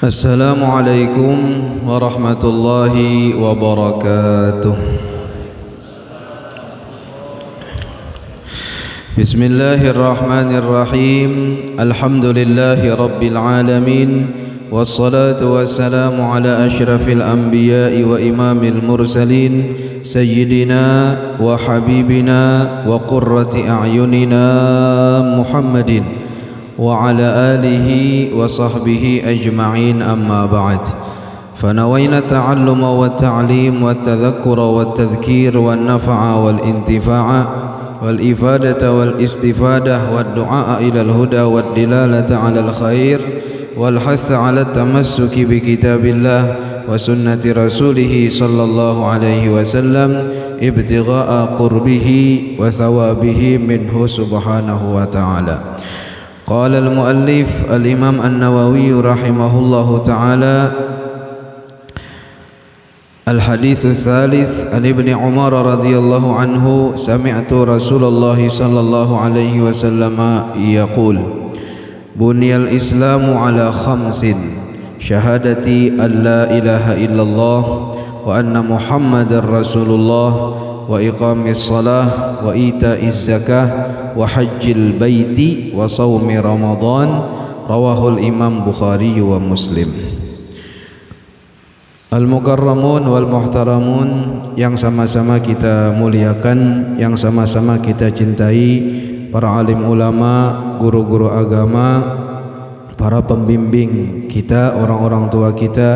Assalamualaikum warahmatullahi wabarakatuh. Bismillahirrahmanirrahim. Alhamdulillahi rabbil alamin. Wassalatu wassalamu ala ashrafil anbiya'i wa imamil mursalin, sayyidina wa habibina wa qurrati a'yunina Muhammadin wa ala alihi wa sahbihi ajma'in, amma ba'd. Fanawayna ta'alluma wa ta'lim wa tadhakkura wa tadhkir wa nafa'a wal intifa'a wal ifadata wal istifadah wa du'a ila al-huda wa dilalata ala al-khair wal hatha ala tamassuki bi kitabillah wa sunnati rasulih sallallahu alaihi wasallam ibtigha'a qurbihi wa thawabihi minhu subhanahu wa ta'ala. قال المؤلف الإمام النووي رحمه الله تعالى: الحديث الثالث عن ابن عمر رضي الله عنه: سمعت رسول الله صلى الله عليه وسلم يقول: بني الإسلام على خمس: شهادة أن لا إله إلا الله وأن محمد رسول الله وإقام الصلاة وإيتاء الزكاة وحج البيت وصوم رمضان. رواه الإمام بخاري ومسلم. Al-mukarramun wal muhtaramun, yang sama-sama kita muliakan, yang sama-sama kita cintai, para alim ulama, guru-guru agama, para pembimbing kita, orang-orang tua kita,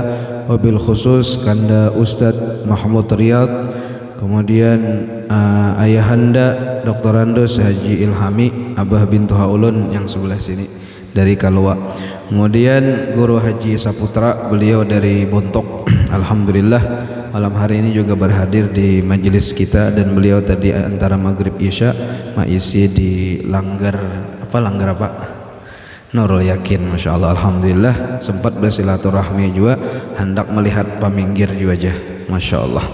wabil khusus Kanda Ustadz Mahmud Riyad, kemudian ayahanda Dr. Andos Haji Ilhami Abah bintu Haulun yang sebelah sini dari Kalwa, kemudian Guru Haji Saputra, beliau dari Bontok. Alhamdulillah malam hari ini juga berhadir di majelis kita, dan beliau tadi antara maghrib isya maisi di langgar apa? Nurul Yakin, Masya Allah. Alhamdulillah sempat bersilaturahmi juga, hendak melihat paminggir juga aja, Masya Allah.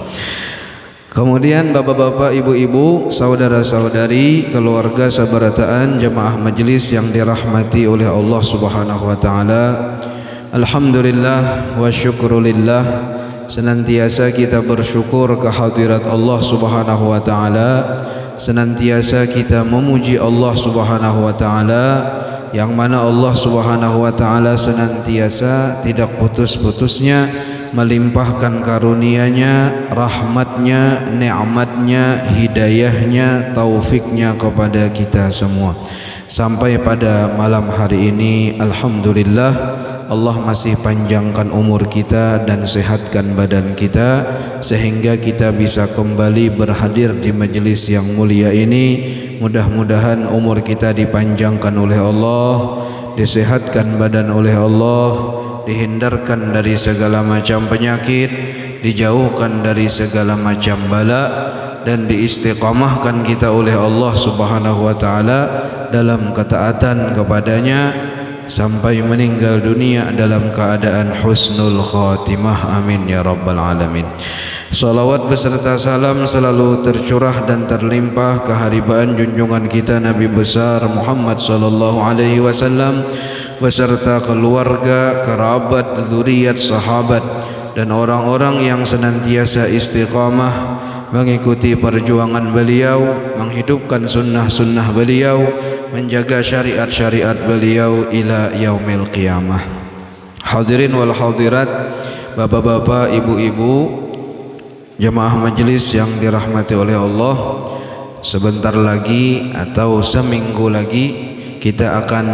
Kemudian bapak-bapak, ibu-ibu, saudara-saudari, keluarga sabarataan, jemaah majelis yang dirahmati oleh Allah Subhanahu wa taala. Alhamdulillah wa syukrulillah, senantiasa kita bersyukur kehadirat Allah Subhanahu wa taala, senantiasa kita memuji Allah Subhanahu wa taala, yang mana Allah Subhanahu wa taala senantiasa tidak putus-putusnya melimpahkan karunia-Nya, rahmat-Nya, nikmat-Nya, hidayah-Nya, taufiknya kepada kita semua. Sampai pada malam hari ini, alhamdulillah, Allah masih panjangkan umur kita dan sehatkan badan kita, sehingga kita bisa kembali berhadir di majelis yang mulia ini. Mudah-mudahan umur kita dipanjangkan oleh Allah, disehatkan badan oleh Allah, dihindarkan dari segala macam penyakit, dijauhkan dari segala macam bala, dan diistiqamahkan kita oleh Allah Subhanahu wa taala dalam ketaatan kepadanya sampai meninggal dunia dalam keadaan husnul khatimah. Amin ya rabbal alamin. Salawat beserta salam selalu tercurah dan terlimpah keharibaan junjungan kita Nabi besar Muhammad sallallahu alaihi wasallam beserta keluarga, kerabat, zuriat, sahabat, dan orang-orang yang senantiasa istiqamah mengikuti perjuangan beliau, menghidupkan sunnah-sunnah beliau, menjaga syariat-syariat beliau ila yaumil qiyamah. Hadirin wal hadirat, bapak-bapak, ibu-ibu, jemaah majelis yang dirahmati oleh Allah, sebentar lagi atau seminggu lagi kita akan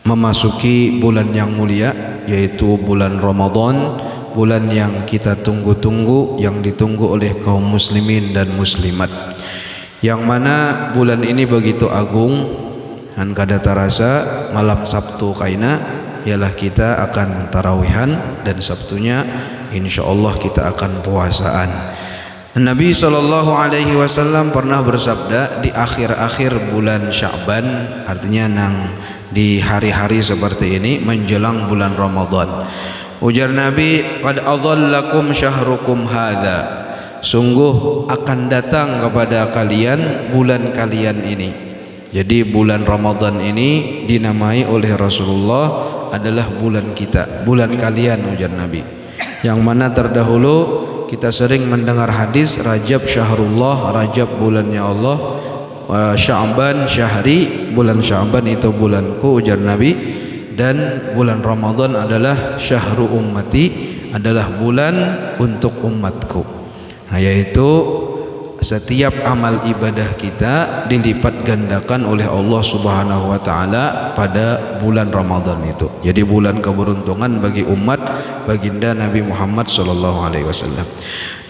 memasuki bulan yang mulia, yaitu bulan Ramadan, bulan yang kita tunggu-tunggu, yang ditunggu oleh kaum muslimin dan muslimat, yang mana bulan ini begitu agung dan kada terasa malam Sabtu kaina ialah kita akan tarawihan, dan Sabtunya insyaallah kita akan puasaan. Nabi sallallahu alaihi wasallam pernah bersabda di akhir-akhir bulan Sya'ban, artinya nang di hari-hari seperti ini menjelang bulan Ramadan, ujar Nabi, qad adhallakum syahrukum hadza, sungguh akan datang kepada kalian bulan kalian ini. Jadi bulan Ramadan ini dinamai oleh Rasulullah adalah bulan kita, bulan kalian, ujar Nabi. Yang mana terdahulu kita sering mendengar hadis Rajab syahrullah, Rajab bulannya Allah, Sya'ban syahri, bulan Sya'ban itu bulanku, ujar Nabi. Dan bulan Ramadan adalah syahru ummati, adalah bulan untuk umatku. Nah, yaitu setiap amal ibadah kita dilipat gandakan oleh Allah Subhanahu wa taala pada bulan Ramadan itu. Jadi bulan keberuntungan bagi umat baginda Nabi Muhammad sallallahu alaihi wasallam.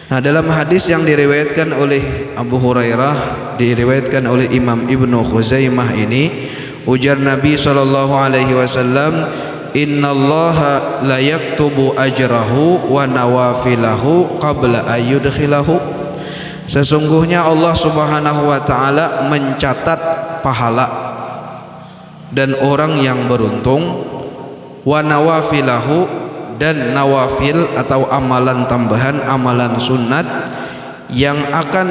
Nah, dalam hadis yang diriwayatkan oleh Abu Hurairah, diriwayatkan oleh Imam Ibnu Khuzaimah ini, ujar Nabi sallallahu alaihi wasallam, "Innallaha la yaktubu ajrahu wa nawafilahu qabla ayyudkhilahu." Sesungguhnya Allah Subhanahu wa taala mencatat pahala dan orang yang beruntung, wa nawafilahu, dan nawafil atau amalan tambahan, amalan sunat yang akan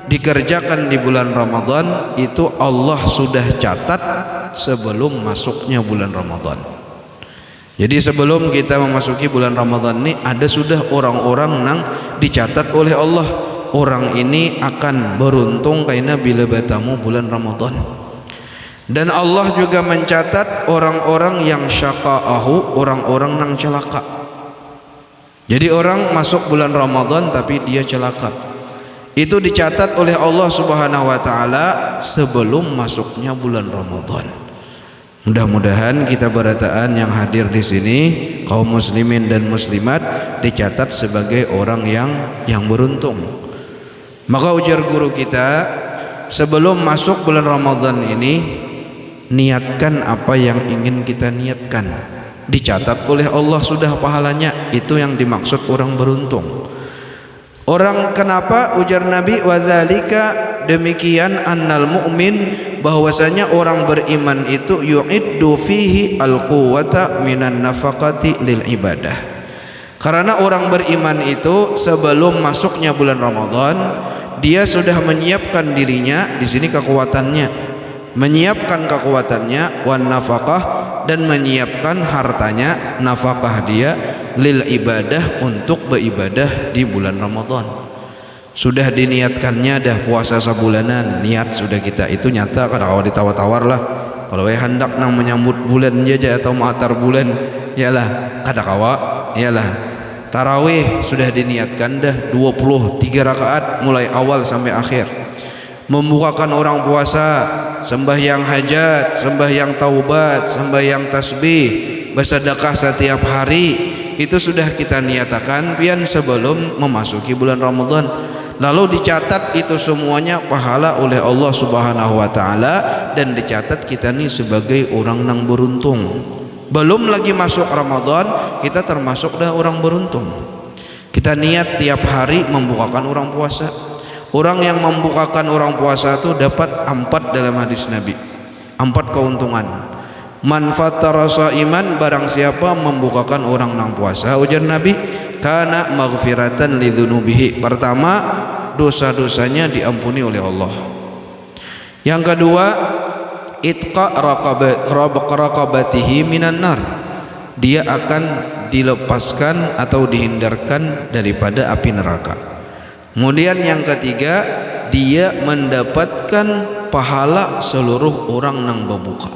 dikerjakan di bulan Ramadan itu Allah sudah catat sebelum masuknya bulan Ramadan. Jadi sebelum kita memasuki bulan Ramadan ini ada sudah orang-orang yang dicatat oleh Allah, orang ini akan beruntung karena bila bertemu bulan Ramadan. Dan Allah juga mencatat orang-orang yang syaqa'ahu, orang-orang yang celaka. Jadi orang masuk bulan Ramadan tapi dia celaka, itu dicatat oleh Allah Subhanahu wa taala sebelum masuknya bulan Ramadan. Mudah-mudahan kita berataan yang hadir di sini, kaum muslimin dan muslimat, dicatat sebagai orang yang beruntung. Maka ujar guru kita, sebelum masuk bulan Ramadan ini, niatkan apa yang ingin kita niatkan. Dicatat oleh Allah sudah pahalanya, itu yang dimaksud orang beruntung. Orang kenapa ujar Nabi, wadzalika, demikian annal mu'min, bahwasanya orang beriman itu yu'iddu fihi al-quwwata minan nafaqati lil ibadah. Karena orang beriman itu sebelum masuknya bulan Ramadan, dia sudah menyiapkan dirinya, di sini kekuatannya, menyiapkan kekuatannya, wan nafaqah, dan menyiapkan hartanya, nafkah dia, lil ibadah, untuk beribadah di bulan Ramadan. Sudah diniatkannya dah puasa sebulanan, niat sudah kita, itu nyata. Kada kawa ditawar-tawar lah. Kalau hendak nang menyambut bulan jaja atau matar bulan, yalah kada kawa, yalah. Tarawih sudah diniatkan dah 23 rakaat mulai awal sampai akhir. Membukakan orang puasa, sembahyang hajat, sembahyang taubat, sembahyang tasbih, bersedekah setiap hari, itu sudah kita niatakan pian sebelum memasuki bulan Ramadan. Lalu dicatat itu semuanya pahala oleh Allah Subhanahu wa taala, dan dicatat kita ni sebagai orang yang beruntung. Belum lagi masuk Ramadan, kita termasuk dah orang beruntung. Kita niat tiap hari membukakan orang puasa. Orang yang membukakan orang puasa itu dapat 4 dalam hadis Nabi, 4 keuntungan. Man fattara shaiman, barang siapa membukakan orang yang puasa, ujar Nabi, kana maghfiratan lidzunubihi. Pertama, dosa-dosanya diampuni oleh Allah. Yang kedua, itqa raqabatihi minan nar, dia akan dilepaskan atau dihindarkan daripada api neraka. Kemudian yang ketiga, dia mendapatkan pahala seluruh orang yang berbuka.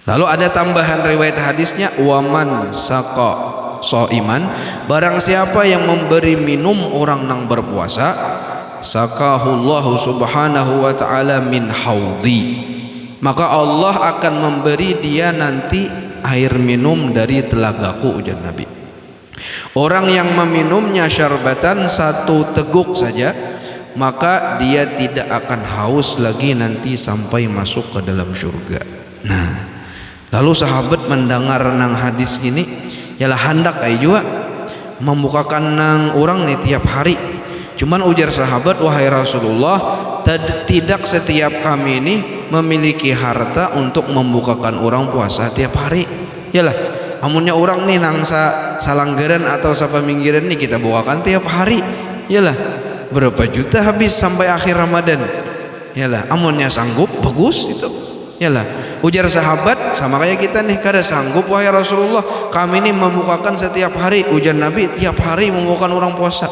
Lalu ada tambahan riwayat hadisnya, waman saqa shaiman, barang siapa yang memberi minum orang yang berpuasa, sakahullahu subhanahu wa ta'ala min haudi, maka Allah akan memberi dia nanti air minum dari telagaku, ujar Nabi. Orang yang meminumnya syarbatan, 1 teguk saja, maka dia tidak akan haus lagi nanti sampai masuk ke dalam surga. Nah, lalu sahabat mendengar nang hadis ini, yalah hendak ai juga membukakan nang orang nih tiap hari. Cuman ujar sahabat, wahai Rasulullah, tidak setiap kami ini memiliki harta untuk membukakan orang puasa tiap hari. Yalah, amunnya orang nih nang salanggaran atau sapaminggiran nih kita bukakan tiap hari. Yalah, berapa juta habis sampai akhir Ramadan. Yalah, amunnya sanggup bagus itu. Yalah, Ujar sahabat, sama kayak kita nih, kada sanggup wahai Rasulullah, kami ini membukakan setiap hari. Ujar Nabi, tiap hari membukakan orang puasa.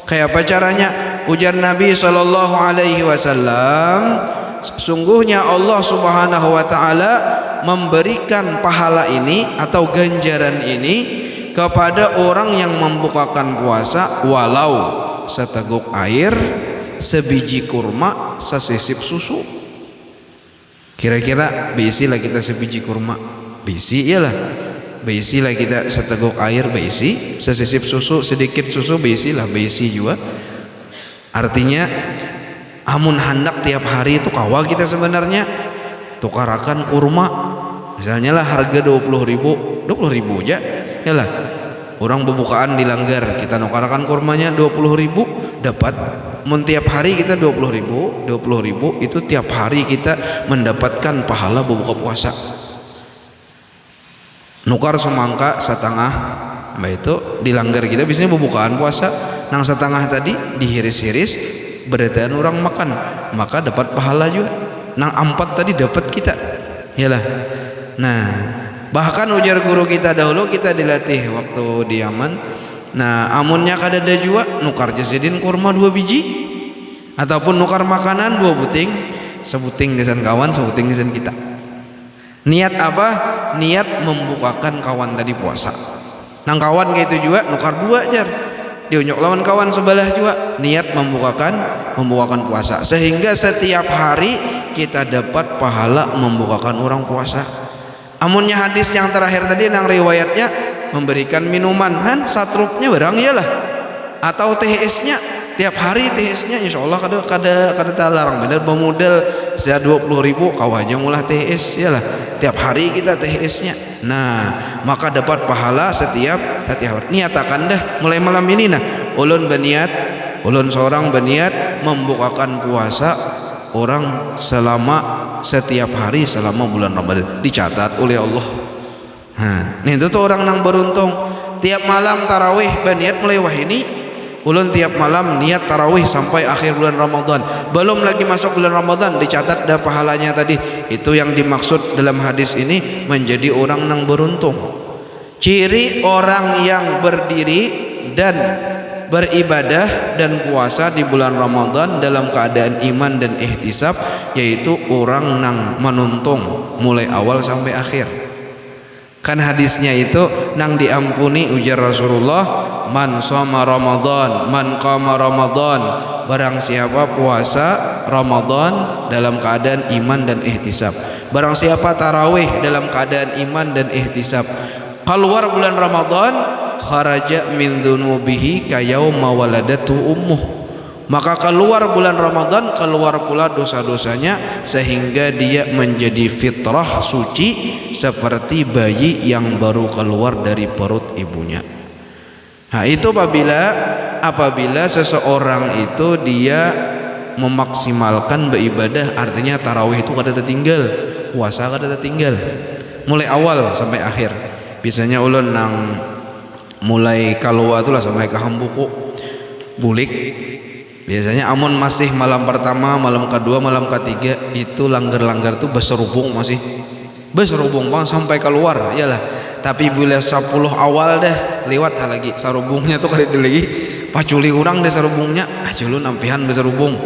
Kayak apa caranya? Ujar Nabi sallallahu alaihi wasallam, sesungguhnya Allah Subhanahu wa taala memberikan pahala ini atau ganjaran ini kepada orang yang membukakan puasa walau seteguk air, sebiji kurma, sesisip susu. Kira-kira beisilah kita sebiji kurma, beisi iyalah, beisilah kita seteguk air, beisi, sesisip susu, sedikit susu, beisilah, beisi juga. Artinya amun hendak tiap hari itu kawal kita sebenarnya tukarakan kurma, misalnya lah harga 20.000 aja yalah, orang pembukaan di Langgar kita nukarakan kurmanya 20.000 dapat. Mun tiap hari kita 20.000 itu tiap hari kita mendapatkan pahala berbuka puasa. Nukar semangka setengah, mbak itu di Langgar kita biasanya berbukaan puasa. Nang setengah tadi dihiris-hiris beretaan orang makan, maka dapat pahala juga. Nang 4 tadi dapat kita, yalah. Nah, bahkan ujar guru kita dahulu, kita dilatih waktu di Yaman. Nah, amunnya kadada juga nukar jasidin kurma 2 biji ataupun nukar makanan 2 buting, sebuting desan kawan, sebuting desan kita. Niat apa? Niat membukakan kawan tadi puasa. Nang kawan kayak itu juga nukar 2 jar. Diunyok lawan kawan sebelah juga niat membukakan puasa, sehingga setiap hari kita dapat pahala membukakan orang puasa. Amunnya hadis yang terakhir tadi nang riwayatnya memberikan minuman kan satrupnya barang iyalah, atau THS-nya tiap hari, THS-nya insyaallah kada talarang bener bemodal saya 20.000 kau aja mulah THS iyalah, tiap hari kita THS-nya. Nah, maka dapat pahala setiap hari. Niatakan dah mulai malam ini, nah ulun seorang berniat membukakan puasa orang selama setiap hari selama bulan Ramadan, dicatat oleh Allah. Nah, itu tuh orang yang beruntung. Tiap malam tarawih berniat mulai wah ini ulun tiap malam niat tarawih sampai akhir bulan Ramadan. Belum lagi masuk bulan Ramadan dicatat dah pahalanya tadi. Itu yang dimaksud dalam hadis ini menjadi orang yang beruntung. Ciri orang yang berdiri dan beribadah dan puasa di bulan Ramadan dalam keadaan iman dan ihtisab, yaitu orang yang menuntung mulai awal sampai akhir. Kan hadisnya itu nang diampuni ujar Rasulullah, man shoma Ramadan, man qama Ramadan, barang siapa puasa Ramadan dalam keadaan iman dan ihtisab, barang siapa tarawih dalam keadaan iman dan ihtisab, keluar bulan Ramadan kharaja min dzunubihi kayauma waladatu ummuh, maka keluar bulan Ramadan keluar pula dosa-dosanya sehingga dia menjadi fitrah suci seperti bayi yang baru keluar dari perut ibunya. Nah, itu apabila seseorang itu dia memaksimalkan beribadah, artinya tarawih itu kada tertinggal, puasa kada tertinggal mulai awal sampai akhir. Biasanya ulun nang mulai kalua itulah sampai ke hambuku bulik. Biasanya amun masih malam pertama, malam kedua, malam ketiga itu langgar-langgar tuh berserubung, masih berserubung bang sampai keluar iyalah. Tapi bila 10 awal dah lewat lagi sarubungnya tuh kali lagi paculi urang deh sarubungnya culun ampihan berserubung.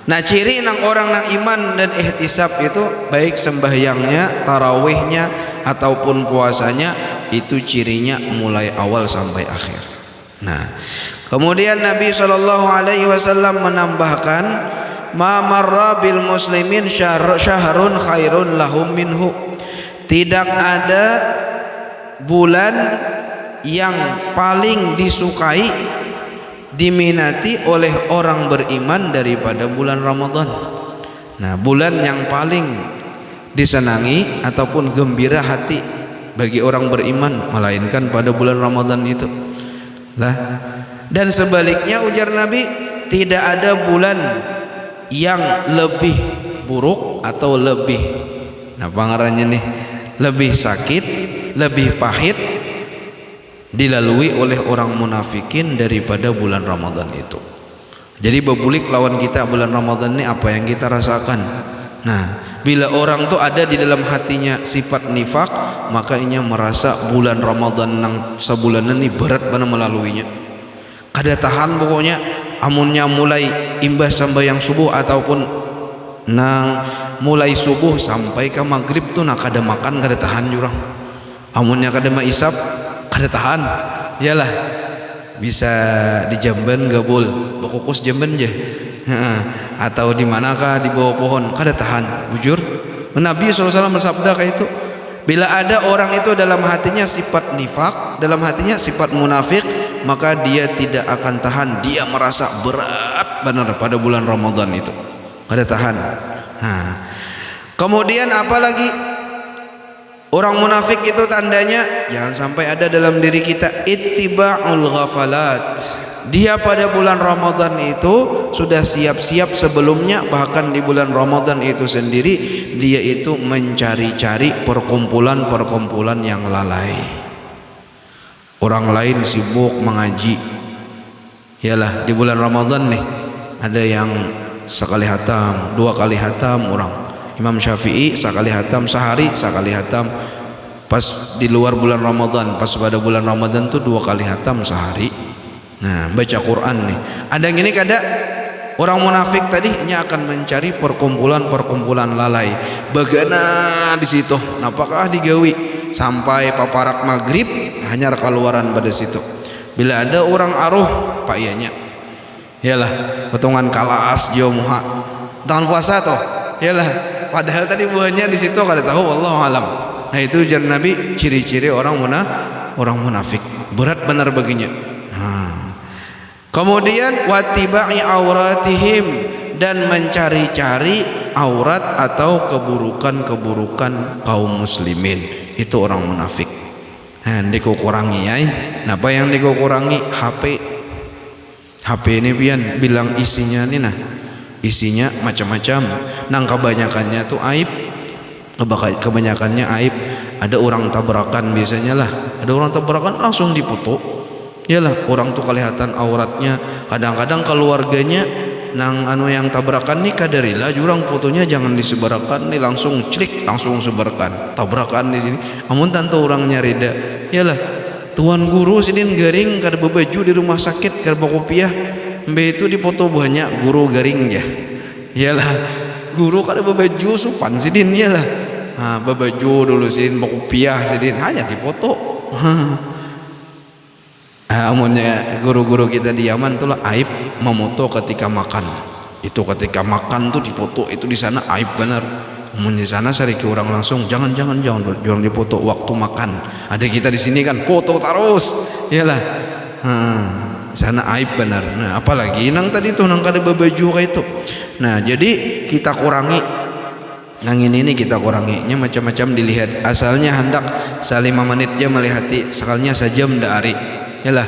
Nah, ciri nang orang nang iman dan ihtisab itu baik sembahyangnya, tarawihnya ataupun puasanya itu cirinya mulai awal sampai akhir. Nah, kemudian Nabi SAW menambahkan, ma marra bil muslimin syahrun khairun lahum minhu. Tidak ada bulan yang paling disukai, diminati oleh orang beriman daripada bulan Ramadan. Nah, bulan yang paling disenangi ataupun gembira hati bagi orang beriman melainkan pada bulan Ramadan itu. Lah, dan sebaliknya ujar Nabi, tidak ada bulan yang lebih buruk atau lebih, nah pangarannya nih, lebih sakit, lebih pahit dilalui oleh orang munafikin daripada bulan Ramadan itu. Jadi bebulik lawan kita bulan Ramadan ini apa yang kita rasakan? Nah, bila orang tuh ada di dalam hatinya sifat nifak, maka inya merasa bulan Ramadan nang sebulan ini berat benar melaluinya. Kada tahan pokoknya, amunnya mulai imbas sampai yang subuh ataupun nang mulai subuh sampai ke maghrib tuh nak kada makan kada tahan jurang. Amunnya kada maisap kada tahan. Iyalah bisa di Jamban gabul, berkukus Jamban je. Atau di manakah di bawah pohon kada tahan. Bujur Nabi SAW bersabda kayak itu, bila ada orang itu dalam hatinya sifat nifak, dalam hatinya sifat munafik, maka dia tidak akan tahan, dia merasa berat benar pada bulan Ramadan itu, kada tahan. Kemudian apalagi orang munafik itu tandanya, jangan sampai ada dalam diri kita ittiba'ul ghafalat. Dia pada bulan Ramadan itu sudah siap-siap sebelumnya, bahkan di bulan Ramadan itu sendiri dia itu mencari-cari perkumpulan-perkumpulan yang lalai. Orang lain sibuk mengaji, yalah di bulan Ramadan nih ada yang sekali hatam, 2 kali hatam orang. Imam Syafi'i sekali hatam sehari, sekali hatam. Pas di luar bulan Ramadan, pas pada bulan Ramadan tuh 2 kali hatam sehari. Nah, baca Quran nih. Ada yang ini kada orang munafik tadinya akan mencari perkumpulan-perkumpulan lalai. Bagaimana di situ? Apakah digawi sampai paparak maghrib hanya keluaran pada situ. Bila ada orang aruh pak ianya, yalah potongan kalas jomha tahun puasa toh, yalah padahal tadi buahnya di situ kada tahu, wallahu alam. Nah itu jar Nabi ciri-ciri orang munafik berat benar baginya. Kemudian wattiba'i auratihim, dan mencari-cari aurat atau keburukan-keburukan kaum muslimin. Itu orang munafik. Dikurangi ya. Napa yang dikurangi? HP ini pian bilang isinya nih nah. Isinya macam-macam. Nang kebanyakannya tuh aib. Kebanyakannya aib. Ada orang tabrakan biasanya lah. Ada orang tabrakan langsung dipoto. Yalah orang tuh kelihatan auratnya. Kadang-kadang keluarganya nang yang tabrakan nih kadarila jurang fotonya jangan disebarkan nih, langsung clik langsung sebarkan tabrakan di sini. Amun tanto orangnya reda, yalah tuan guru sidin garing kada bebaju di rumah sakit kada kopiah mbe itu dipoto banyak guru garing ya. Yalah guru kada bebaju supan sidin, yalah bebaju dulu sidin kopiah sidin hanya dipoto. Amunnya guru-guru kita di Yaman itulah aib memoto ketika makan. Itu ketika makan tuh dipoto, itu di sana aib benar. Amun di sana sariki orang langsung jangan dipoto waktu makan. Ada kita di sini kan foto terus, iyalah. Di sana aib benar. Nah, apalagi nang tadi tuh nang kada bebaju kayak itu. Nah, jadi kita kurangi. Nang ini kita kuranginya macam-macam dilihat. Asalnya hendak 5 menit aja melihati, sekalnya sejam dari. Yalah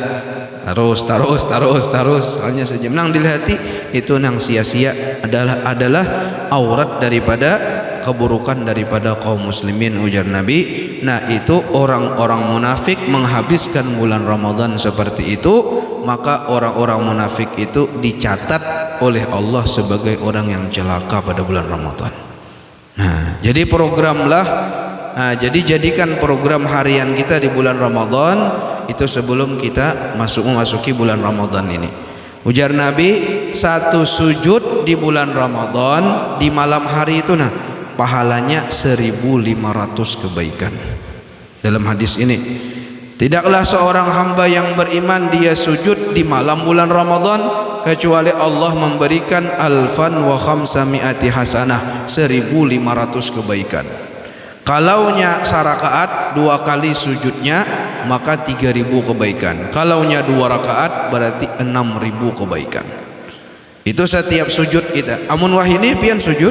terus soalnya sejam nang dilihati itu nang sia-sia adalah aurat daripada keburukan daripada kaum muslimin, ujar Nabi. Nah itu orang-orang munafik menghabiskan bulan Ramadan seperti itu, maka orang-orang munafik itu dicatat oleh Allah sebagai orang yang celaka pada bulan Ramadan. Nah jadi jadikan program harian kita di bulan Ramadan itu sebelum kita memasuki bulan Ramadan ini. Ujar Nabi, 1 sujud di bulan Ramadan di malam hari itu pahalanya 1.500 kebaikan. Dalam hadis ini, tidaklah seorang hamba yang beriman dia sujud di malam bulan Ramadan kecuali Allah memberikan alfan wa khamsami'ati hasanah, 1.500 kebaikan. Kalaunya sarakaat 2 kali sujudnya maka 3.000 kebaikan. Kalaunya 2 rakaat berarti 6.000 kebaikan. Itu setiap sujud kita. Amun wahini pian sujud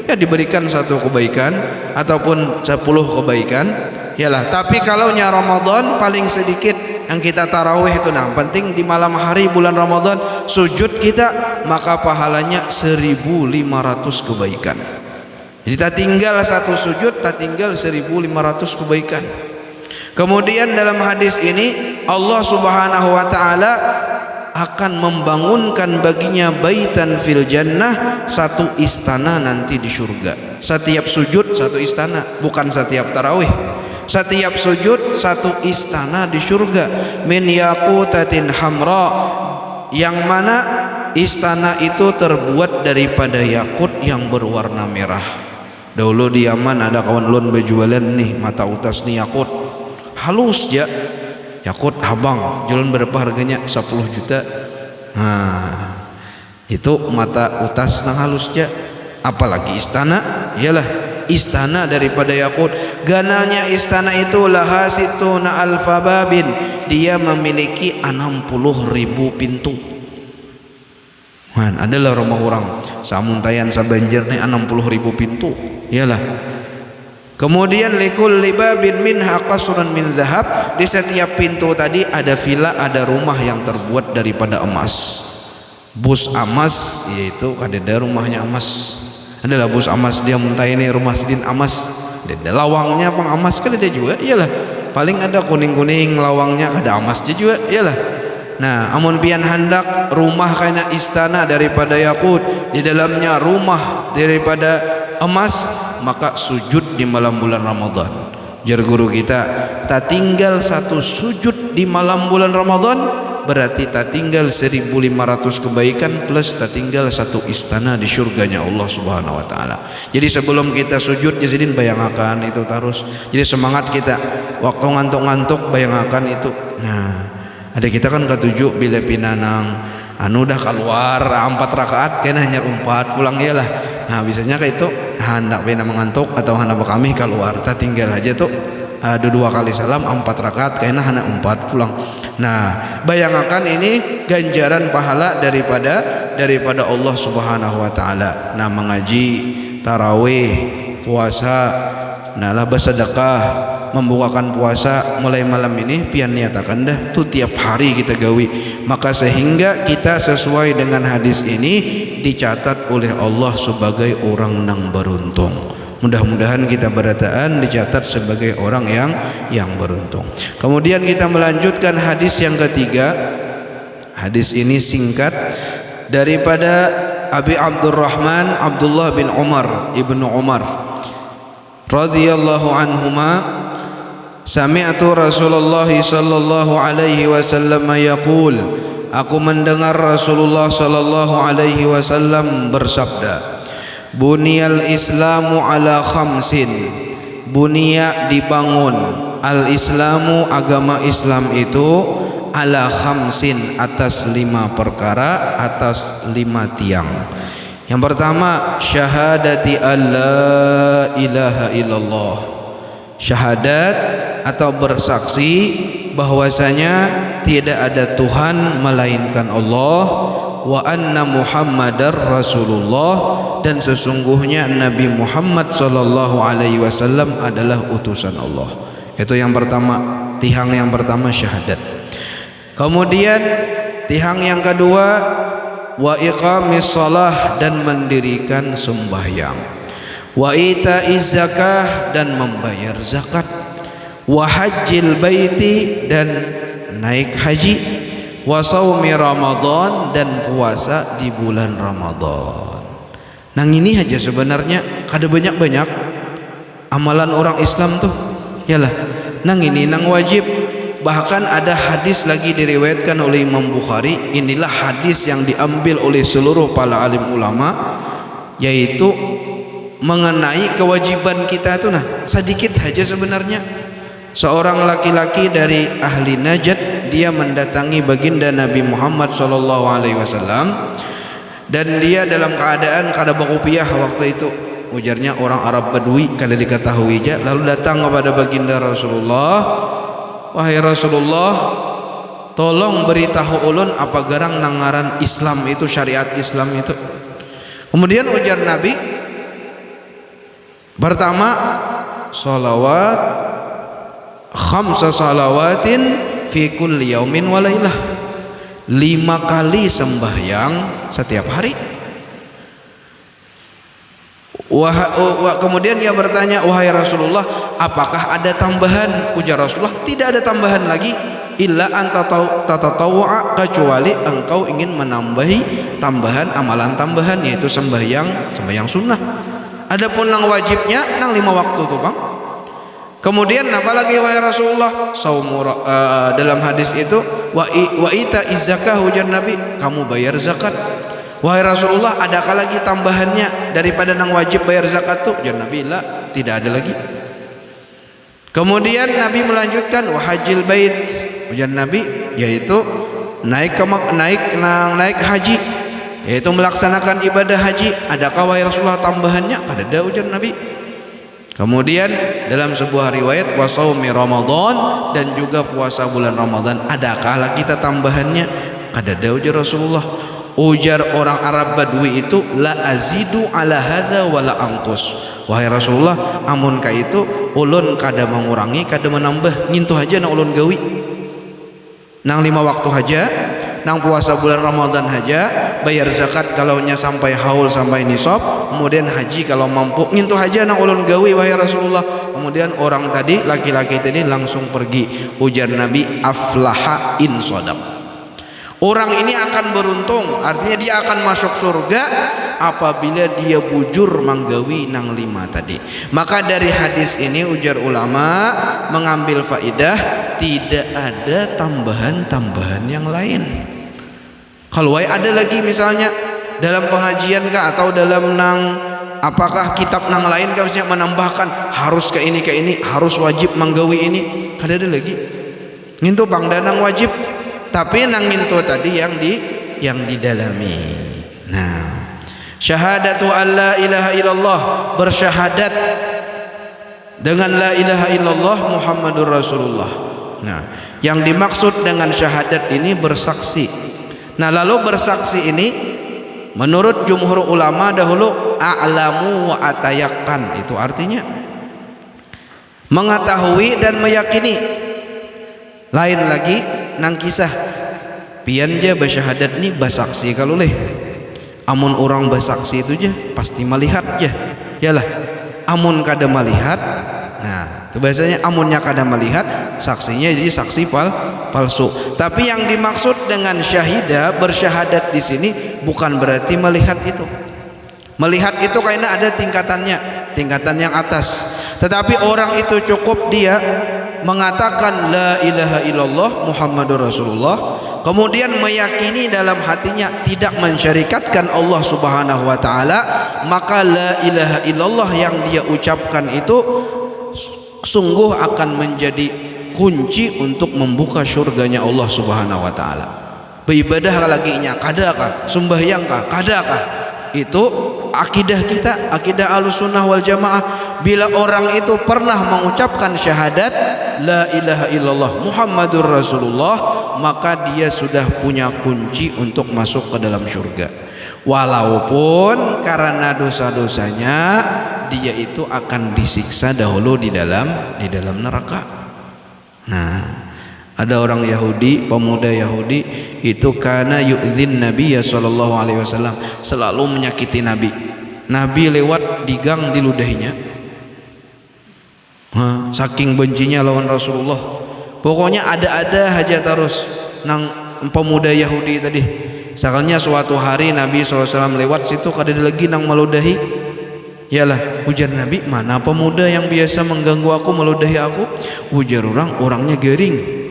ya diberikan 1 kebaikan ataupun 10 kebaikan. Yalah, tapi kalaunya Ramadan paling sedikit yang kita tarawih itu penting di malam hari bulan Ramadan sujud kita maka pahalanya 1.500 kebaikan. Jadi tak tinggal 1 sujud, tak tinggal 1.500 kebaikan. Kemudian dalam hadis ini Allah Subhanahu wa taala akan membangunkan baginya baitan fil jannah, satu istana nanti di surga. Setiap sujud satu istana, bukan setiap tarawih. Setiap sujud satu istana di surga. Min yaqutatin hamra, yang mana istana itu terbuat daripada yakut yang berwarna merah. Dahulu di Yaman ada kawan ulun berjualan nih mata utas nih yakut halus ya, yakut habang, jualan berapa harganya? 10 juta. Nah, itu mata utas nang halus ya. Apalagi istana, iyalah istana daripada yakut. Ganalnya istana itu laha situna alfa babin, dia memiliki 60.000 pintu. Man, adalah rumah orang samuntayan sabanjir nih 60.000 pintu. Iyalah. Kemudian likulli babin minha qasrun min zahab, di setiap pintu tadi ada villa, ada rumah yang terbuat daripada emas. Bus emas, yaitu kadeda rumahnya emas. Adalah bus emas, dia muntah ini rumah sidin emas. Ada lawangnya pang emas kan ada juga. Iyalah. Paling ada kuning-kuning lawangnya ada emas juga. Iyalah. Nah, amun pian hendak rumah kena istana daripada yakut, di dalamnya rumah daripada emas, maka sujud di malam bulan Ramadan. Jar guru kita, tak tinggal satu sujud di malam bulan Ramadan, berarti tak tinggal 1.500 kebaikan plus tak tinggal satu istana di surganya Allah Subhanahu wa taala. Jadi sebelum kita sujud jazidin bayangakan itu terus. Jadi semangat kita waktu ngantuk-ngantuk bayangakan itu. Nah, ada kita kan ketujuh bila pinanang anu dah keluar 4 rakaat kena hanya 4 pulang iyalah. Nah, biasanya kayak itu hendak pina mengantuk atau hendak kami keluar, tak tinggal aja tuh dua kali salam 4 rakaat kena hendak 4 pulang. Nah, bayangkan ini ganjaran pahala daripada Allah Subhanahu wa taala. Nah, mengaji, tarawih, puasa, nah lah bersedekah, membukakan puasa mulai malam ini pian niatakan dah tu tiap hari kita gawi, maka sehingga kita sesuai dengan hadis ini dicatat oleh Allah sebagai orang nang beruntung. Mudah-mudahan kita berataan dicatat sebagai orang yang beruntung. Kemudian kita melanjutkan hadis yang ketiga. Hadis ini singkat daripada Abi Abdurrahman Abdullah bin Umar ibnu Umar radhiyallahu anhuma, sami'tu Rasulullah sallallahu alaihi wasallam yaqul, aku mendengar Rasulullah sallallahu alaihi wasallam bersabda, buniyal islamu ala khamsin, bunia dibangun, al islamu agama Islam itu ala khamsin atas 5 perkara, atas 5 tiang. Yang pertama, syahadati alla ilaha illallah, syahadat atau bersaksi bahwasanya tidak ada Tuhan melainkan Allah, wa anna Muhammadar Rasulullah, dan sesungguhnya Nabi Muhammad sallallahu alaihi wasallam adalah utusan Allah. Itu yang pertama, tiang yang pertama syahadat. Kemudian tiang yang kedua, wa iqamis shalah, dan mendirikan sembahyang, wa itaiz zakah, dan membayar zakat, wa hajjil baiti, dan naik haji, wa shaumi Ramadan, dan puasa di bulan Ramadan. Nang ini aja sebenarnya kada banyak-banyak amalan orang Islam tuh. Yalah, nang ini nang wajib. Bahkan ada hadis lagi diriwayatkan oleh Imam Bukhari. Inilah hadis yang diambil oleh seluruh para alim ulama, yaitu mengenai kewajiban kita itu. Nah, sedikit saja sebenarnya. Seorang laki-laki dari ahli Najd, dia mendatangi baginda Nabi Muhammad sallallahu alaihi wasallam, dan dia dalam keadaan kada berrupiah waktu itu. Ujarnya orang Arab Badui, kada diketahui aja. Lalu datang kepada baginda Rasulullah, wahai Rasulullah, tolong beritahu ulun apa garang nangaran Islam itu, syariat Islam itu. Kemudian ujar Nabi, pertama salawat, khamsa salawatin fi kulli yaumin wa lailah, 5 kali sembahyang setiap hari. Kemudian dia bertanya, wahai Rasulullah, apakah ada tambahan? Ujar Rasulullah, tidak ada tambahan lagi, illa anta tatatawwa, kecuali engkau ingin menambahi tambahan amalan tambahan, yaitu sembahyang sunnah. Adapun nang wajibnya nang 5 waktu tuh Bang. Kemudian apalagi wahai Rasulullah? Dalam hadis itu wa ita zakah, ujar Nabi, kamu bayar zakat. Wahai Rasulullah, adakah lagi tambahannya daripada nang wajib bayar zakat tuh? Ujar Nabi, la, tidak ada lagi. Kemudian Nabi melanjutkan wa hajjil bait, ujar Nabi, yaitu naik haji, yaitu melaksanakan ibadah haji. Adakah wahai Rasulullah tambahannya? Kada, ujar Nabi. Kemudian dalam sebuah riwayat wa shaumi Ramadan, dan juga puasa bulan Ramadan, adakah lagi kita tambahannya? Kada, ujar Rasulullah. Ujar orang Arab Badui itu, la azidu ala hadza wa la angkus. Wahai Rasulullah, amun ka itu ulun kada mengurangi kada menambah, ngintu aja nang ulun gawi. Nang 5 waktu aja, nang puasa bulan Ramadan aja, bayar zakat kalau nya sampai haul sampai nisab, kemudian haji kalau mampu, ngintu aja nang ulun gawi wahai Rasulullah. Kemudian orang tadi, laki-laki tadi langsung pergi. Ujar Nabi, aflaha in shadaq. Orang ini akan beruntung, artinya dia akan masuk surga apabila dia bujur manggawi nang 5 tadi. Maka dari hadis ini ujar ulama mengambil faidah, tidak ada tambahan-tambahan yang lain. Kalau ada lagi misalnya dalam pengajian kah atau dalam nang apakah kitab nang lain kah misalnya menambahkan harus ke ini, harus wajib manggawi ini, kada ada lagi. Ngintu pangdanang wajib, tapi nang ngintu tadi yang didalami. Nah, syahadatu an la ilaha illallah, bersyahadat dengan la ilaha illallah Muhammadur Rasulullah. Nah, yang dimaksud dengan syahadat ini bersaksi. Nah, lalu bersaksi ini menurut jumhur ulama dahulu a'lamu wa atayakkan, itu artinya mengetahui dan meyakini. Lain lagi nang kisah pian ja bersyahadat ni basaksi kalau leh. Amun orang basaksi itu je pasti melihat je. Yalah, amun kada melihat, nah itu biasanya amunnya kada melihat, saksinya jadi saksi palsu. Tapi yang dimaksud dengan syahidah bersyahadat di sini bukan berarti melihat itu. Melihat itu karena ada tingkatannya, tingkatan yang atas. Tetapi orang itu cukup dia mengatakan la ilaha illallah Muhammadur Rasulullah, kemudian meyakini dalam hatinya tidak mensyarikatkan Allah Subhanahu wa taala, maka la ilaha illallah yang dia ucapkan itu sungguh akan menjadi kunci untuk membuka surganya Allah Subhanahu wa taala. Beribadah lagi nya kadakah, sembahyang kah kadakah, itu akidah kita, akidah Ahlussunnah wal Jamaah. Bila orang itu pernah mengucapkan syahadat la ilaha illallah Muhammadur Rasulullah, maka dia sudah punya kunci untuk masuk ke dalam surga. Walaupun karena dosa-dosanya dia itu akan disiksa dahulu di dalam neraka. Nah, ada orang Yahudi, pemuda Yahudi itu karena yu'dzin Nabi sallallahu alaihi wasallam, selalu menyakiti Nabi. Nabi lewat di gang diludahinya. Saking bencinya lawan Rasulullah. Pokoknya ada-ada aja terus nang pemuda Yahudi tadi. Sakalnya suatu hari Nabi SAW lewat situ, kada lagi nang meludahi. Yalah, ujar Nabi, mana pemuda yang biasa mengganggu aku, meludahi aku? Ujar orangnya garing.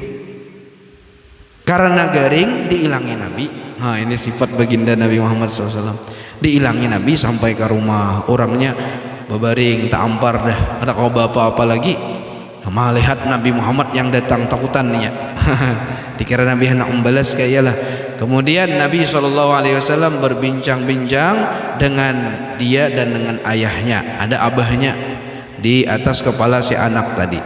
Karena garing diilangi Nabi. Ini sifat baginda Nabi Muhammad SAW. Diilangi Nabi sampai ke rumah, orangnya babaring tak ampar dah, ada kau bapak apa lagi. Melihat Nabi Muhammad yang datang takutannya. Dikira Nabi hendak membalas kayalah. Kemudian Nabi SAW berbincang-bincang dengan dia dan dengan ayahnya, ada abahnya di atas kepala si anak tadi.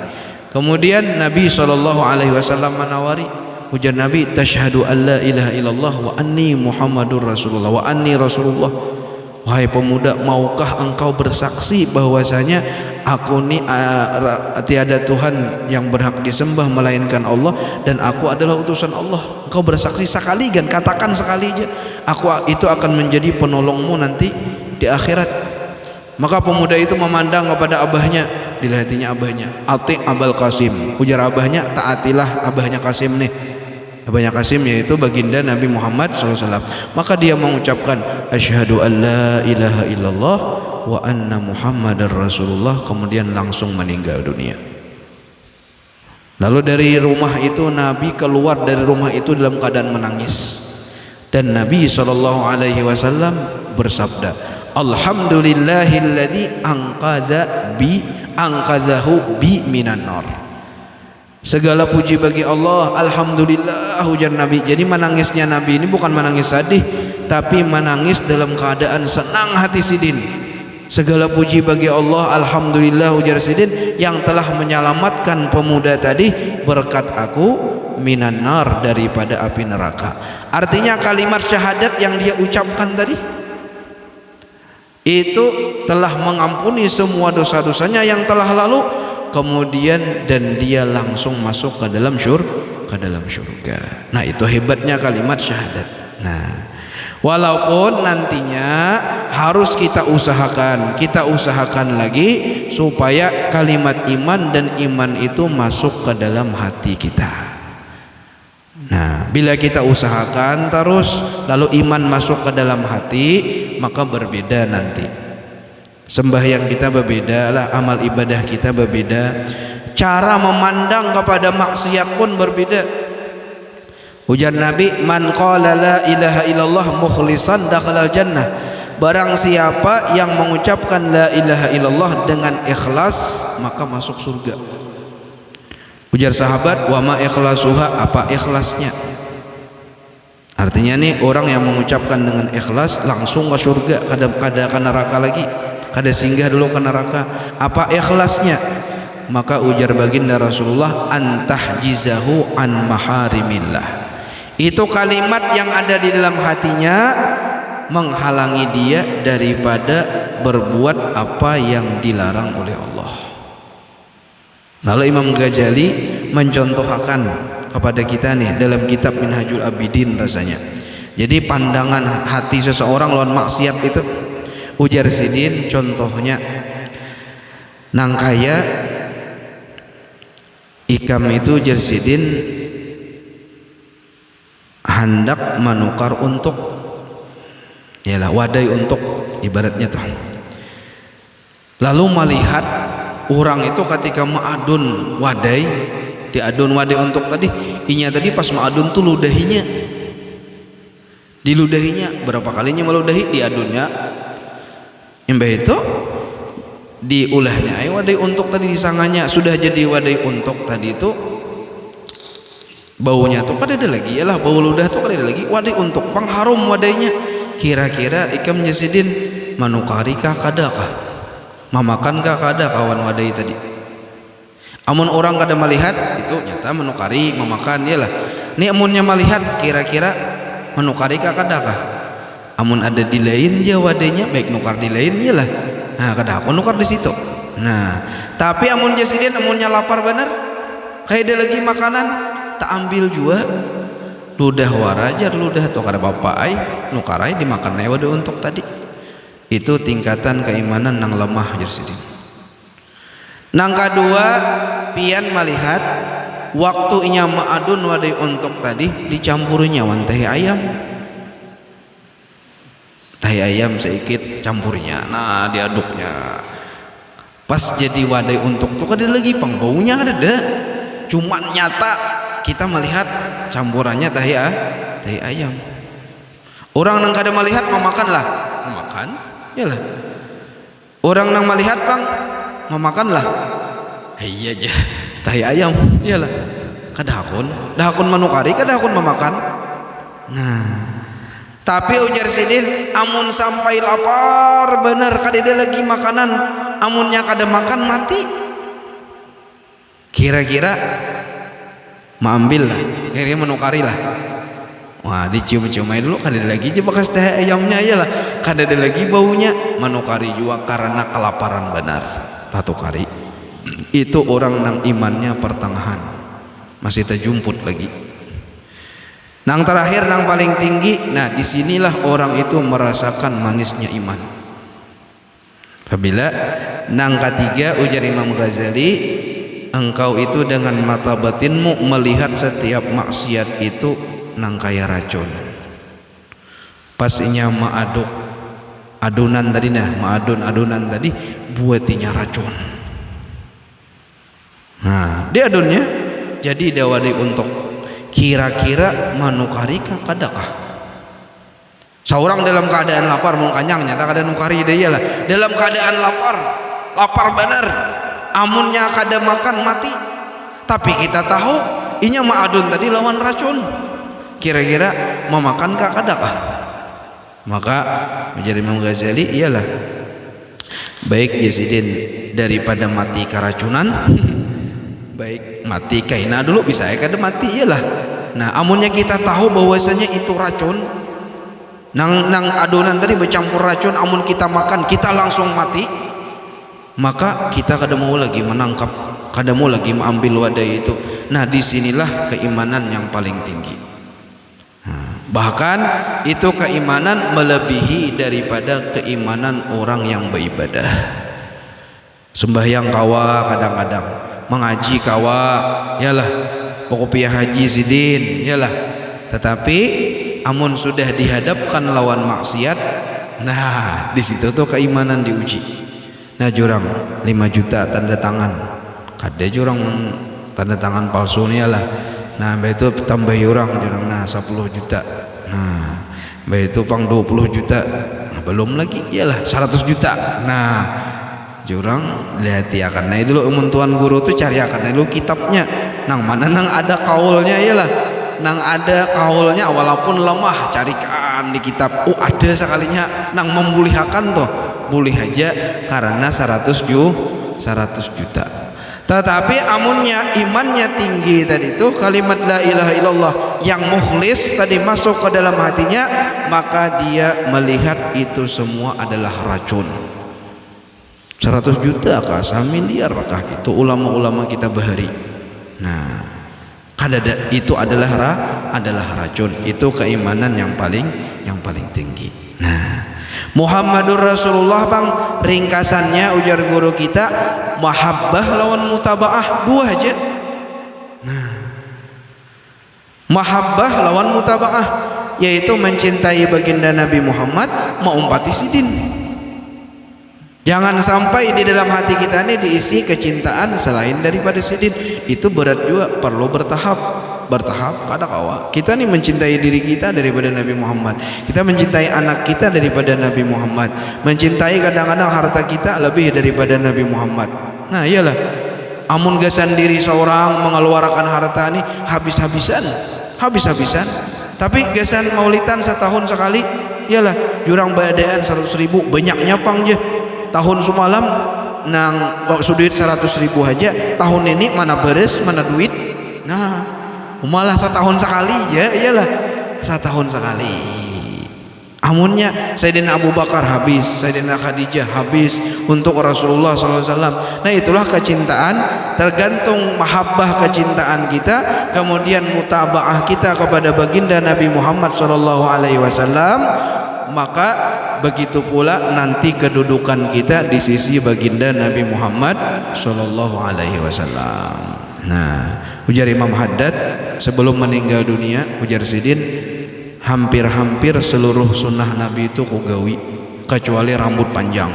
Kemudian Nabi SAW menawari, ujar Nabi, tasyhadu an la ilaha illallah wa anni Muhammadur Rasulullah wa anni Rasulullah. Wahai pemuda, maukah engkau bersaksi bahwasanya aku ni tiada Tuhan yang berhak disembah melainkan Allah, dan aku adalah utusan Allah? Engkau bersaksi sekali kan, katakan sekali aja, aku itu akan menjadi penolongmu nanti di akhirat. Maka pemuda itu memandang kepada abahnya, dilihatinya abahnya, ati Abul Qasim. Ujar abahnya, taatilah abahnya Qasim nih. Abahnya Qasim yaitu baginda Nabi Muhammad SAW. Maka dia mengucapkan asyhadu an la ilaha illallah wa anna Muhammadar Rasulullah, kemudian langsung meninggal dunia. Lalu dari rumah itu Nabi keluar dari rumah itu dalam keadaan menangis. Dan Nabi SAW bersabda, alhamdulillahilladzi angqadzahu bi minan nar. Segala puji bagi Allah, alhamdulillah, ujar Nabi. Jadi menangisnya Nabi ini bukan menangis sedih, tapi menangis dalam keadaan senang hati Sidin. Segala puji bagi Allah, alhamdulillah, ujar Sidin, yang telah menyelamatkan pemuda tadi berkat aku minan nar, daripada api neraka. Artinya kalimat syahadat yang dia ucapkan tadi itu telah mengampuni semua dosa-dosanya yang telah lalu, kemudian dan dia langsung masuk ke dalam surga. Nah, itu hebatnya kalimat syahadat. Nah, walaupun nantinya harus kita usahakan lagi supaya kalimat iman dan iman itu masuk ke dalam hati kita. Nah, bila kita usahakan terus lalu iman masuk ke dalam hati, maka berbeda nanti. Sembahyang kita berbeda lah, amal ibadah kita berbeda, cara memandang kepada maksiat pun berbeda. Ujar Nabi, man qala la ilaha illallah mukhlishan dakhalal jannah. Barang siapa yang mengucapkan la ilaha illallah dengan ikhlas, maka masuk surga. Ujar sahabat, wa ma ikhlasuha, apa ikhlasnya? Artinya nih, orang yang mengucapkan dengan ikhlas langsung ke surga, kada ke neraka lagi, kada singgah dulu ke neraka. Apa ikhlasnya? Maka ujar baginda Rasulullah, antahjizahu an maharimillah. Itu kalimat yang ada di dalam hatinya menghalangi dia daripada berbuat apa yang dilarang oleh Allah. Lalu Imam Ghazali mencontohkan kepada kita nih dalam kitab Minhajul Abidin rasanya. Jadi pandangan hati seseorang lawan maksiat itu, ujar Sidin, contohnya nang kaya ikam itu, ujar Sidin, hendak menukar untuk, yalah wadai untuk, ibaratnya tuh. Lalu melihat orang itu ketika ma'adun wadai, diadun wadai untuk tadi, inya tadi pas ma'adun tuh ludahinya, diludahinya berapa kalinya meludahi, diadunnya imbah itu diulahnya, wadai untuk tadi disanganya sudah jadi wadai untuk tadi itu, baunya tuh kada ada lagi, yalah bau ludah tuh kada ada lagi, wadai untuk pengharum wadainya. Kira-kira ikam Sidin manukarikah kadakah, mamakankah kada kawan wadai tadi? Amun orang kada melihat itu nyata menukari memakan, yalah. Ni amunnya melihat, kira-kira menukarikah kadakah? Amun ada di lain ya wadainya, baik nukar di lain, yalah. Nah, kada aku nukar di situ. Nah, tapi amun Sidin amunnya lapar bener, kayak ada lagi makanan, tak ambil juga, ludah warajar ludah atau kada apa-apa ai nukarai dimakan wadai untuk tadi. Itu tingkatan keimanan nang lemah, Sidin. Nang kedua, pian melihat waktu inya ma'adun wadai untuk tadi dicampurinya wan tahi ayam. Tahi ayam sedikit campurnya, nah diaduknya. Pas jadi wadai untuk tuh kada lagi pang baunya ada dah. Cuman nyata kita melihat campurannya tahi ayam. Orang nang kada melihat memakanlah, memakan, yalah. Orang nang melihat bang memakanlah, iya aja tahi ayam, yalah. Kada hakun manukari, kada hakun memakan. Nah, tapi ujar Sidin, amun sampai lapar bener kada ada lagi makanan, amunnya kada makan mati. Kira-kira maambil lah, kira-kira menukari lah. Wah, dicium-cium aja dulu, kada ada lagi je bekas teh ayamnya, aja lah, kada ada lagi baunya, menukari juga karena kelaparan benar. Tatukari itu orang nang imannya pertengahan, masih terjumput lagi. Nang terakhir, nang paling tinggi, nah disinilah orang itu merasakan manisnya iman. Apabila nang ketiga ujar Imam Ghazali, engkau itu dengan mata batinmu melihat setiap maksiat itu nang kaya racun. Pasinya adunan tadi adunan tadi buatinya racun. Nah, dia adunnya jadi dawadi untuk kira-kira manukarika kadakah. Seorang dalam keadaan lapar mau kanyang nyata kada nukari dia lah. Dalam keadaan lapar benar. Amunnya kada makan mati. Tapi kita tahu inya ma'adun tadi lawan racun. Kira-kira memakan kah kadakah? Maka menjadi Imam Ghazali iyalah baik Yazidin daripada mati keracunan baik mati kaina dulu bisa kada mati iyalah. Nah, amunnya kita tahu bahwasanya itu racun nang adonan tadi bercampur racun, amun kita makan kita langsung mati, maka kita kada mau lagi menangkap, kada mau lagi mengambil wadah itu. Nah, disinilah keimanan yang paling tinggi. Bahkan itu keimanan melebihi daripada keimanan orang yang beribadah. Sembahyang kawa kadang-kadang, mengaji kawa, yalah, pokoknya haji sidin, yalah. Tetapi amun sudah dihadapkan lawan maksiat, nah di situ tuh keimanan diuji. Nah, jurang 5 juta tanda tangan, kada jurang tanda tangan palsu nih lah. Nah, itu tambah jurang nah 10 juta. Nah, itu pang 20 juta. Nah, belum lagi iyalah 100 juta. Nah, jurang lihat ya kan. Nah, dulu tuan guru tuh cari akan dulu kitabnya. Nang mana nang ada kaulnya iyalah. Nang ada kaulnya walaupun lemah carikan di kitab. Oh, ada sekalinya nang membulihakan toh. Boleh aja karena 100 juta. Tetapi amunnya imannya tinggi tadi itu kalimat la ilaha illallah yang mukhlis tadi masuk ke dalam hatinya, maka dia melihat itu semua adalah racun. 100 juta kah, 1 miliar kah, itu ulama-ulama kita bahari. Nah, kadada itu adalah racun. Itu keimanan yang paling tinggi. Nah, Muhammadur Rasulullah bang, ringkasannya ujar guru kita, mahabbah lawan mutabaah dua aja. Nah, mahabbah lawan mutabaah yaitu mencintai baginda Nabi Muhammad, mengumpati sidin. Jangan sampai di dalam hati kita ini diisi kecintaan selain daripada sidin. Itu berat juga, perlu bertahap kada kawa. Kita nih mencintai diri kita daripada Nabi Muhammad, kita mencintai anak kita daripada Nabi Muhammad, mencintai kadang-kadang harta kita lebih daripada Nabi Muhammad. Nah, iyalah, amun gasan diri seorang mengeluarkan harta ini habis-habisan. Tapi gasan maulitan setahun sekali, iyalah jurang baadaan 100.000 banyaknya pang je. Tahun semalam nang duit 100.000 aja, tahun ini mana beres mana duit. Nah, malah setahun sekali ya, iyalah setahun sekali. Amunnya Sayyidina Abu Bakar habis, Sayyidina Khadijah habis untuk Rasulullah SAW. Nah, itulah kecintaan, tergantung mahabbah kecintaan kita, kemudian mutabaah kita kepada baginda Nabi Muhammad SAW, maka begitu pula nanti kedudukan kita di sisi baginda Nabi Muhammad SAW. Nah, ujar Imam Haddad sebelum meninggal dunia, ujar sidin, hampir-hampir seluruh sunnah Nabi itu kugawi kecuali rambut panjang.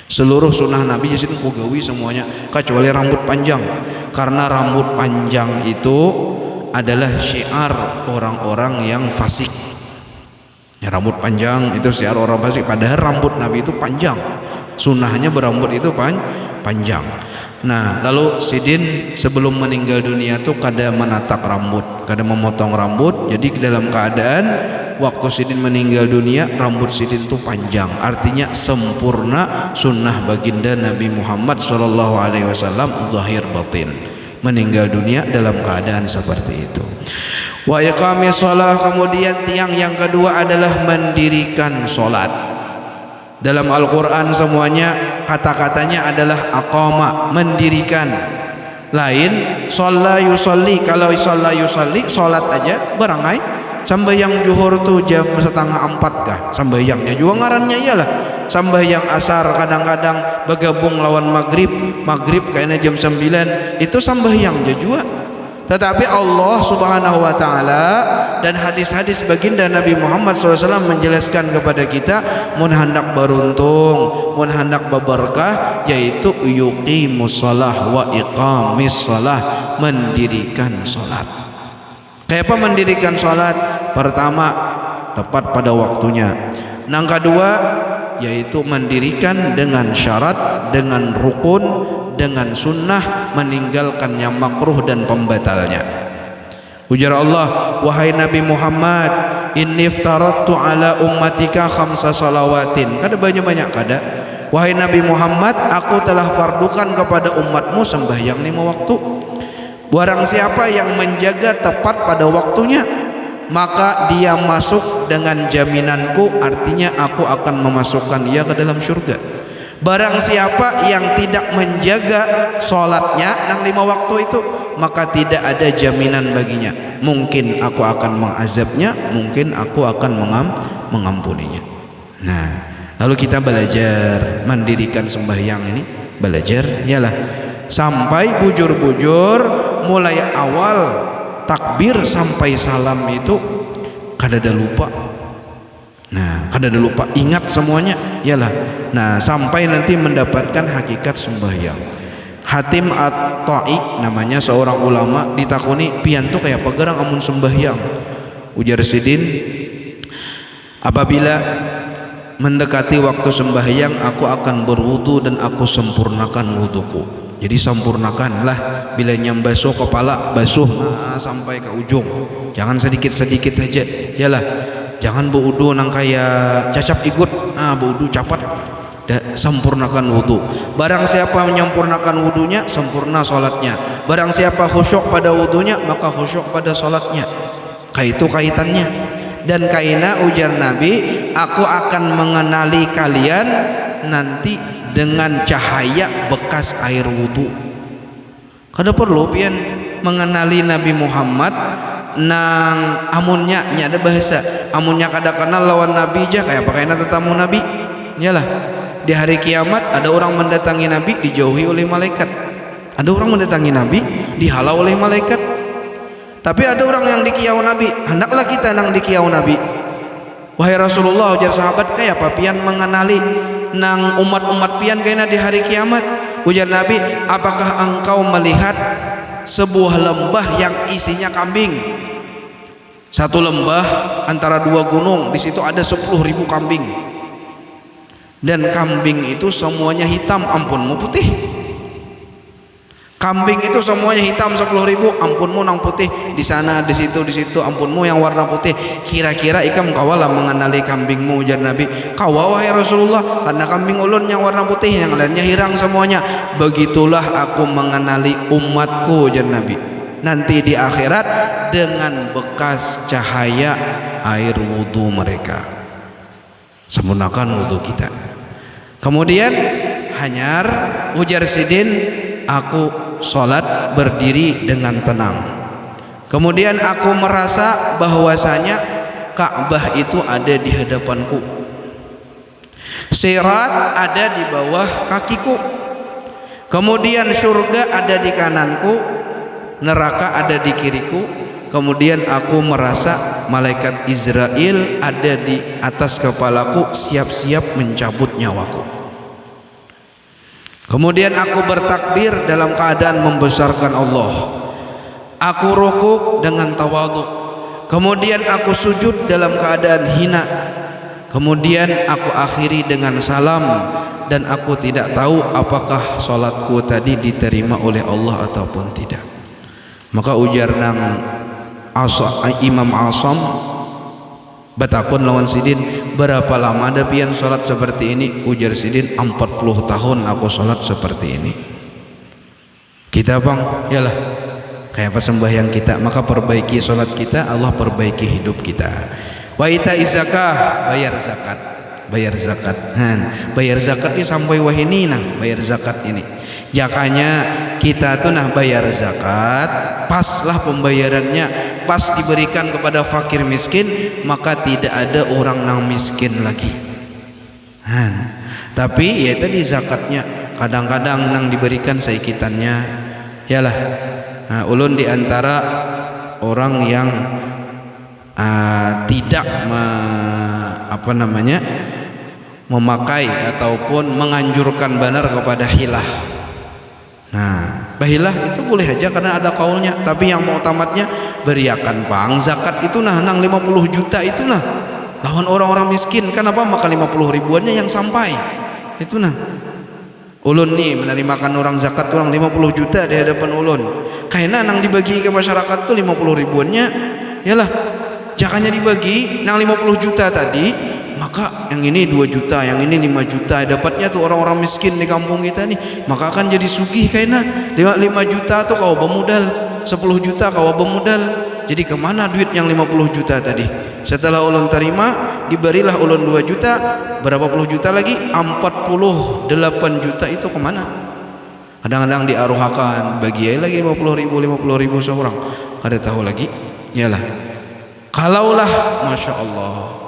Seluruh sunnah Nabi jadi kugawi semuanya kecuali rambut panjang, karena rambut panjang itu adalah syiar orang-orang yang fasik. Ya, rambut panjang itu syiar orang fasik, padahal rambut Nabi itu panjang, sunnahnya berambut itu panjang. Nah, lalu sidin sebelum meninggal dunia tuh kada menatak rambut, kada memotong rambut. Jadi dalam keadaan waktu sidin meninggal dunia rambut sidin tuh panjang, artinya sempurna sunnah baginda Nabi Muhammad SAW zahir batin. Meninggal dunia dalam keadaan seperti itu. Wa iqamis shalah, kemudian tiang yang kedua adalah mendirikan salat. Dalam Al-Quran semuanya kata-katanya adalah aqama, mendirikan. Lain shalla yusalli, kalau shalla yusalli salat aja barangai. Sambayang juhur tuh jam 3:30 kah, sambayangnya juga ngarannya iyalah Sambahyang asar kadang-kadang bergabung lawan maghrib kayaknya jam 9 itu sambahyang jua. Tetapi Allah Subhanahu wa taala dan hadis-hadis baginda Nabi Muhammad SAW menjelaskan kepada kita mun hendak beruntung, mun hendak berberkah, yaitu yuqimus shalah wa iqamis shalah, mendirikan salat. Kayak apa mendirikan salat? Pertama, tepat pada waktunya. Yang kedua, yaitu mendirikan dengan syarat, dengan rukun, dengan sunnah, meninggalkan yang makruh dan pembatalnya. Ujar Allah, wahai Nabi Muhammad, inni iftaradtu ala ummatika khamsa salawatin. Kada banyak-banyak kada. Wahai Nabi Muhammad, aku telah fardukan kepada umatmu sembahyang 5 waktu. Barang siapa yang menjaga tepat pada waktunya, maka dia masuk dengan jaminanku, artinya aku akan memasukkan dia ke dalam surga. Barang siapa yang tidak menjaga sholatnya nang 5 waktu itu, maka tidak ada jaminan baginya. Mungkin aku akan mengazabnya, mungkin aku akan mengampuninya. Nah, lalu kita belajar mendirikan sembahyang ini, belajar yalah sampai bujur-bujur, mulai awal takbir sampai salam itu kada ada lupa. Nah, kada ada lupa, ingat semuanya yalah. Nah, sampai nanti mendapatkan hakikat sembahyang. Hatim At-Ta'i namanya seorang ulama, ditakuni pian tuh kayak pegerang amun sembahyang. Ujar Sidin, apabila mendekati waktu sembahyang aku akan berwudu dan aku sempurnakan wuduku. Jadi sempurnakanlah, bila nyambasuh kepala basuh sampai ke ujung, jangan sedikit-sedikit aja yalah. Jangan berwudu nang kayak cacap ikut, berwudu capat. Sempurnakan wudu. Barang siapa menyempurnakan wudunya, sempurna salatnya. Barang siapa khusyuk pada wudunya, maka khusyuk pada salatnya. Itu kaitannya. Dan kaina ujar Nabi, aku akan mengenali kalian nanti dengan cahaya bekas air wudu. Kada perlu pian mengenali Nabi Muhammad nang amunnya ada bahasa, amunnya kada kenal lawan Nabi aja kayak pakainya tetamu Nabi. Yalah. Di hari kiamat ada orang mendatangi Nabi dijauhi oleh malaikat. Ada orang mendatangi Nabi dihalau oleh malaikat. Tapi ada orang yang dikiau Nabi, hendaklah kita nang dikiau Nabi. Wahai Rasulullah, ujar sahabat, kayak apa pian mengenali nang umat-umat pian kayaknya di hari kiamat? Ujar Nabi, apakah engkau melihat sebuah lembah yang isinya kambing? Satu lembah antara 2 gunung, di situ ada 10.000 kambing. Dan kambing itu semuanya hitam, ampunmu putih. Kambing itu semuanya hitam 10.000, ampunmu nang putih. Di sana, di situ, ampunmu yang warna putih. Kira-kira ikam kawalah mengenali kambingmu, ujar Nabi. Kawa wahai Rasulullah, karena kambing ulun yang warna putih, yang lainnya hirang semuanya. Begitulah aku mengenali umatku, ujar Nabi. Nanti di akhirat dengan bekas cahaya air wudu mereka. Sempurnakan wudu kita. Kemudian hanyar ujar Sidin, aku sholat berdiri dengan tenang. Kemudian aku merasa bahwasanya Ka'bah itu ada di hadapanku, Sirat ada di bawah kakiku, kemudian surga ada di kananku, neraka ada di kiriku. Kemudian aku merasa malaikat Israel ada di atas kepalaku, siap-siap mencabut nyawaku. Kemudian aku bertakbir dalam keadaan membesarkan Allah. Aku rukuk dengan tawadhu. Kemudian aku sujud dalam keadaan hina. Kemudian aku akhiri dengan salam, dan aku tidak tahu apakah salatku tadi diterima oleh Allah ataupun tidak. Maka ujar nang Imam Asam batakun lawan Sidin, berapa lama ada pian salat seperti ini? Ujar Sidin, 40 tahun aku salat seperti ini. Kita bang, yalah kayak apa sembahyang kita, maka perbaiki salat kita, Allah perbaiki hidup kita. Wa ita zakah, bayar zakat. Bayar zakat. Bayar zakat ini sampai wahini nah, bayar zakat ini. Jakanya kita tuh nah bayar zakat, paslah pembayarannya, pas diberikan kepada fakir miskin, maka tidak ada orang nang miskin lagi. Tapi ya tadi zakatnya kadang-kadang nang diberikan saikitannya yalah. Ulun diantara orang yang tidak memakai ataupun menganjurkan benar kepada hilah. Bahilah itu boleh aja karena ada kaulnya, tapi yang mau tamatnya beriakan pang zakat itu nang 50 juta itu lawan orang-orang miskin kan apa maka 50 ribuannya yang sampai itu ulun nih menerimakan orang zakat orang 50 juta di hadapan ulun kayaknya nang dibagi ke masyarakat tuh 50 ribuannya yalah jangannya dibagi nang 50 juta tadi maka yang ini 2 juta yang ini 5 juta dapatnya tuh orang-orang miskin di kampung kita nih maka akan jadi sugih kayaknya 5 juta tuh kau bermodal 10 juta kau bermodal jadi kemana duit yang 50 juta tadi setelah ulun terima diberilah ulun 2 juta berapa puluh juta lagi 48 juta itu kemana kadang-kadang diaruhakan bagi lagi 50 ribu seorang kada tahu lagi yalah kalaulah Masya Allah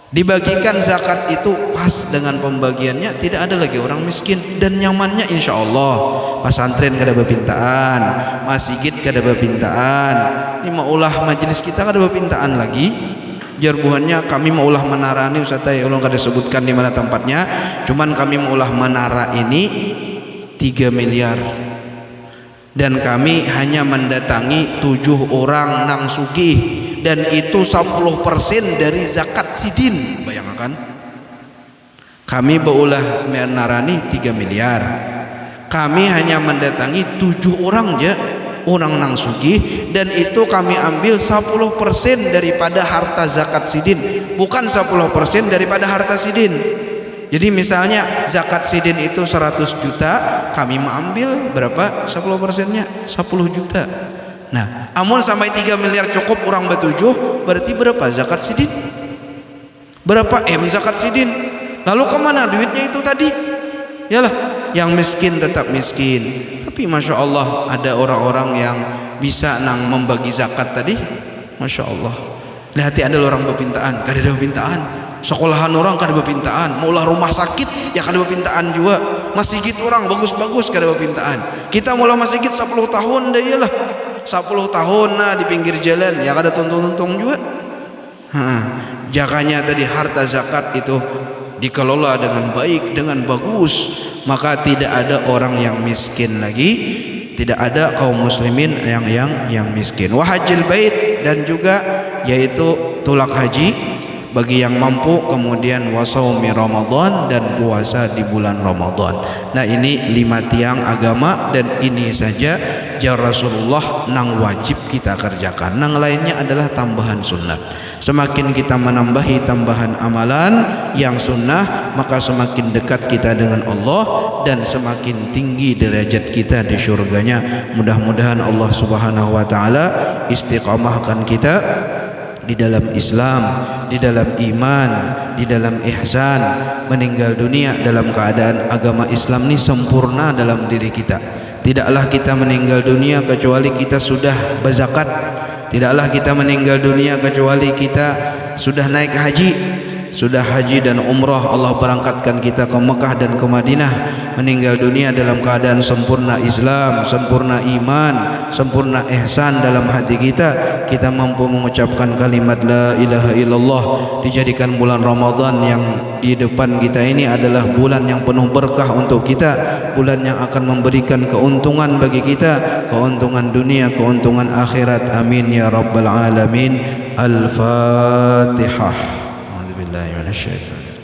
dibagikan zakat itu pas dengan pembagiannya tidak ada lagi orang miskin dan nyamannya insya Allah pesantren kada bepintaan masjid kada bepintaan ini maulah majelis kita kada bepintaan lagi jarbuhannya kami maulah menara ini Ustaz ulun kada sebutkan di mana tempatnya cuman kami maulah menara ini 3 miliar dan kami hanya mendatangi 7 orang nang sugih dan itu 10% dari zakat sidin bayangkan kami beulah menarani 3 miliar kami hanya mendatangi 7 orang aja orang nang sugih dan itu kami ambil 10% daripada harta zakat sidin bukan 10% daripada harta sidin jadi misalnya zakat sidin itu 100 juta kami mengambil berapa 10% nya 10 juta amun sampai 3 miliar cukup orang betujuh berarti berapa zakat sidin berapa zakat sidin lalu kemana duitnya itu tadi yalah yang miskin tetap miskin tapi Masya Allah ada orang-orang yang bisa nang membagi zakat tadi Masya Allah lihat ada orang bepintaan kada ada bepintaan sekolahan orang kada bepintaan maulah rumah sakit ya kada bepintaan juga masjid orang bagus-bagus kada bepintaan kita maulah masjid 10 tahun dah yalah 10 tahun di pinggir jalan ya kada tuntung-tuntung juga jakanya tadi harta zakat itu dikelola dengan baik dengan bagus maka tidak ada orang yang miskin lagi tidak ada kaum muslimin yang miskin wa hajjil bait dan juga yaitu tulak haji bagi yang mampu kemudian wasaumi Ramadan dan puasa di bulan Ramadan ini 5 tiang agama dan ini saja ya Rasulullah nang wajib kita kerjakan nang lainnya adalah tambahan sunnat semakin kita menambahi tambahan amalan yang sunnah maka semakin dekat kita dengan Allah dan semakin tinggi derajat kita di syurganya mudah-mudahan Allah subhanahu wa ta'ala istiqamahkan kita di dalam Islam, di dalam iman, di dalam ihsan, meninggal dunia dalam keadaan agama Islam ini sempurna dalam diri kita. Tidaklah kita meninggal dunia kecuali kita sudah berzakat. Tidaklah kita meninggal dunia kecuali kita sudah naik haji. Sudah haji dan umrah Allah berangkatkan kita ke Mekah dan ke Madinah, meninggal dunia dalam keadaan sempurna Islam, sempurna iman, sempurna ihsan dalam hati kita. Kita mampu mengucapkan kalimat la ilaha illallah, dijadikan bulan Ramadan yang di depan kita ini adalah bulan yang penuh berkah untuk kita, bulan yang akan memberikan keuntungan bagi kita, keuntungan dunia, keuntungan akhirat. Amin ya rabbal alamin. Al-Fatihah. Billahi minasyaitonir